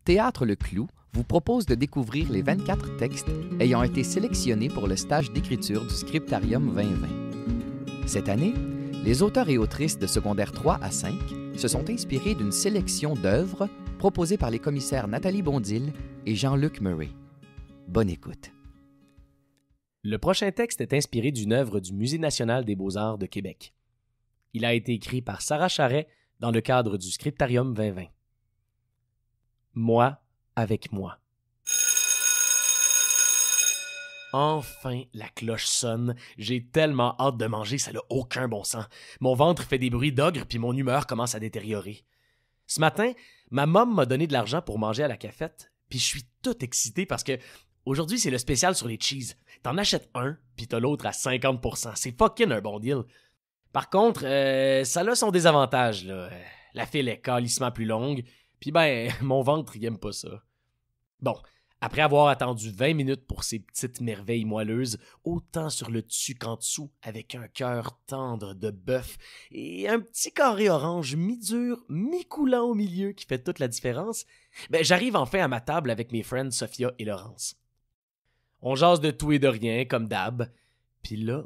Théâtre Le Clou vous propose de découvrir les 24 textes ayant été sélectionnés pour le stage d'écriture du Scriptarium 2020. Cette année, les auteurs et autrices de secondaire 3 à 5 se sont inspirés d'une sélection d'œuvres proposées par les commissaires Nathalie Bondil et Jean-Luc Murray. Bonne écoute. Le prochain texte est inspiré d'une œuvre du Musée national des beaux-arts de Québec. Il a été écrit par Sarah Charret dans le cadre du Scriptarium 2020. Moi avec moi. Enfin, la cloche sonne. J'ai tellement hâte de manger, ça n'a aucun bon sens. Mon ventre fait des bruits d'ogre puis mon humeur commence à détériorer. Ce matin, ma maman m'a donné de l'argent pour manger à la cafette, puis je suis tout excité parce que aujourd'hui, c'est le spécial sur les cheese. T'en achètes un, puis t'as l'autre à 50%. C'est fucking un bon deal. Par contre, ça a son désavantage, là. La file est calissement plus longue, puis ben, mon ventre, il aime pas ça. Bon, après avoir attendu 20 minutes pour ces petites merveilles moelleuses, autant sur le dessus qu'en dessous, avec un cœur tendre de bœuf et un petit carré orange mi-dur, mi-coulant au milieu qui fait toute la différence, ben j'arrive enfin à ma table avec mes friends Sophia et Laurence. On jase de tout et de rien, comme d'hab, puis là,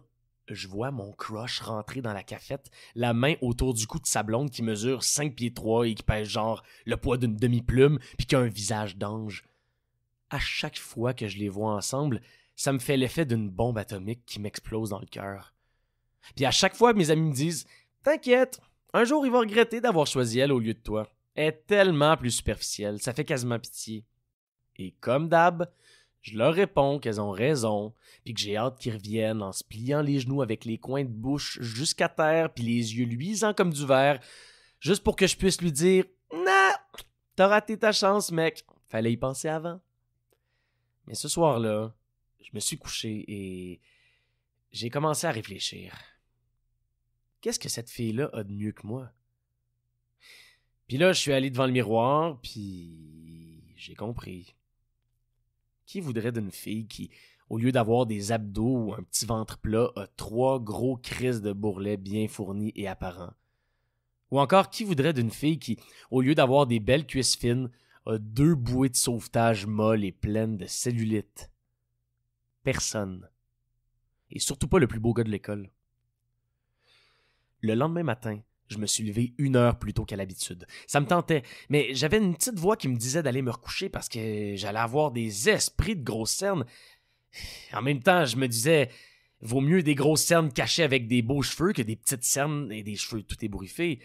je vois mon crush rentrer dans la cafette, la main autour du cou de sa blonde qui mesure 5 pieds 3 et qui pèse genre le poids d'une demi-plume puis qui a un visage d'ange. À chaque fois que je les vois ensemble, ça me fait l'effet d'une bombe atomique qui m'explose dans le cœur. Puis à chaque fois, mes amis me disent « T'inquiète, un jour il va regretter d'avoir choisi elle au lieu de toi. Elle est tellement plus superficielle, ça fait quasiment pitié. » Et comme d'hab, je leur réponds qu'elles ont raison, puis que j'ai hâte qu'ils reviennent en se pliant les genoux avec les coins de bouche jusqu'à terre puis les yeux luisants comme du verre, juste pour que je puisse lui dire « Non, t'as raté ta chance, mec. Fallait y penser avant. » Mais ce soir-là, je me suis couché et j'ai commencé à réfléchir. Qu'est-ce que cette fille-là a de mieux que moi? Puis là, je suis allé devant le miroir, puis j'ai compris. Qui voudrait d'une fille qui, au lieu d'avoir des abdos ou un petit ventre plat, a 3 gros crises de bourrelets bien fournis et apparents? Ou encore, qui voudrait d'une fille qui, au lieu d'avoir des belles cuisses fines, a 2 bouées de sauvetage molles et pleines de cellulite? Personne. Et surtout pas le plus beau gars de l'école. Le lendemain matin, je me suis levé 1 heure plus tôt qu'à l'habitude. Ça me tentait, mais j'avais une petite voix qui me disait d'aller me recoucher parce que j'allais avoir des esprits de grosses cernes. En même temps, je me disais, vaut mieux des grosses cernes cachées avec des beaux cheveux que des petites cernes et des cheveux tout ébouriffés.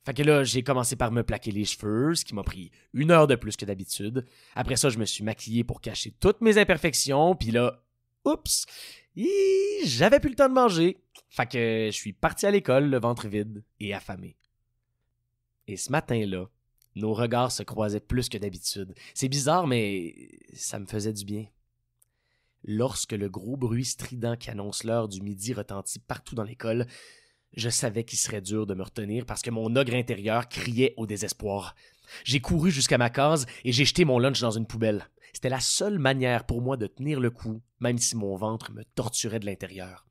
Fait que là, j'ai commencé par me plaquer les cheveux, ce qui m'a pris 1 heure de plus que d'habitude. Après ça, je me suis maquillé pour cacher toutes mes imperfections, puis là, oups, j'avais plus le temps de manger. Fait que je suis parti à l'école, le ventre vide et affamé. Et ce matin-là, nos regards se croisaient plus que d'habitude. C'est bizarre, mais ça me faisait du bien. Lorsque le gros bruit strident qui annonce l'heure du midi retentit partout dans l'école, je savais qu'il serait dur de me retenir parce que mon ogre intérieur criait au désespoir. J'ai couru jusqu'à ma case et j'ai jeté mon lunch dans une poubelle. C'était la seule manière pour moi de tenir le coup, même si mon ventre me torturait de l'intérieur.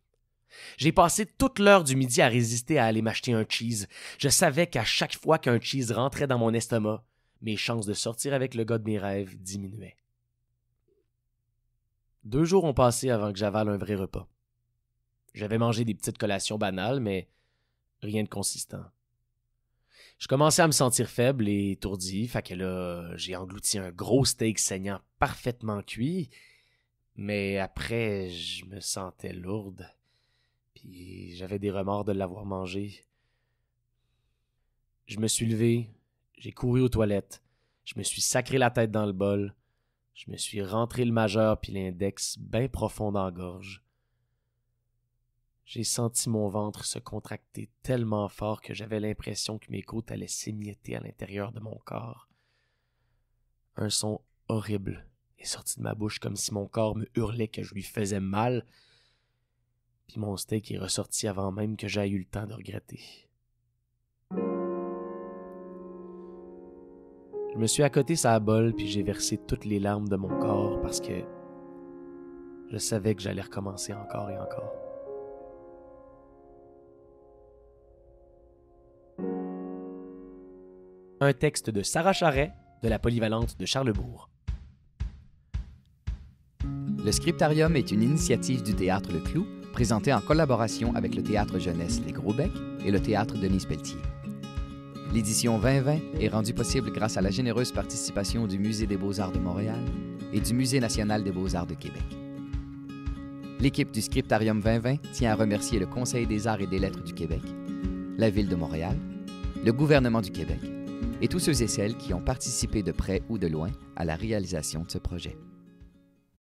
J'ai passé toute l'heure du midi à résister à aller m'acheter un cheese. Je savais qu'à chaque fois qu'un cheese rentrait dans mon estomac, mes chances de sortir avec le gars de mes rêves diminuaient. 2 jours ont passé avant que j'avale un vrai repas. J'avais mangé des petites collations banales, mais rien de consistant. Je commençais à me sentir faible et étourdi, fait que là, j'ai englouti un gros steak saignant parfaitement cuit, mais après, je me sentais lourde, puis j'avais des remords de l'avoir mangé. Je me suis levé, j'ai couru aux toilettes, je me suis sacré la tête dans le bol, je me suis rentré le majeur puis l'index bien profond dans la gorge. J'ai senti mon ventre se contracter tellement fort que j'avais l'impression que mes côtes allaient s'émietter à l'intérieur de mon corps. Un son horrible est sorti de ma bouche comme si mon corps me hurlait que je lui faisais mal, puis mon steak est ressorti avant même que j'aie eu le temps de regretter. Je me suis accoté sur la bol puis j'ai versé toutes les larmes de mon corps parce que je savais que j'allais recommencer encore et encore. Un texte de Sarah Charret, de la Polyvalente de Charlesbourg. Le Scriptarium est une initiative du Théâtre Le Clou, présentée en collaboration avec le Théâtre Jeunesse Les Gros Becs et le Théâtre Denise Pelletier. L'édition 2020 est rendue possible grâce à la généreuse participation du Musée des Beaux-Arts de Montréal et du Musée national des Beaux-Arts de Québec. L'équipe du Scriptarium 2020 tient à remercier le Conseil des arts et des lettres du Québec, la Ville de Montréal, le gouvernement du Québec et tous ceux et celles qui ont participé de près ou de loin à la réalisation de ce projet.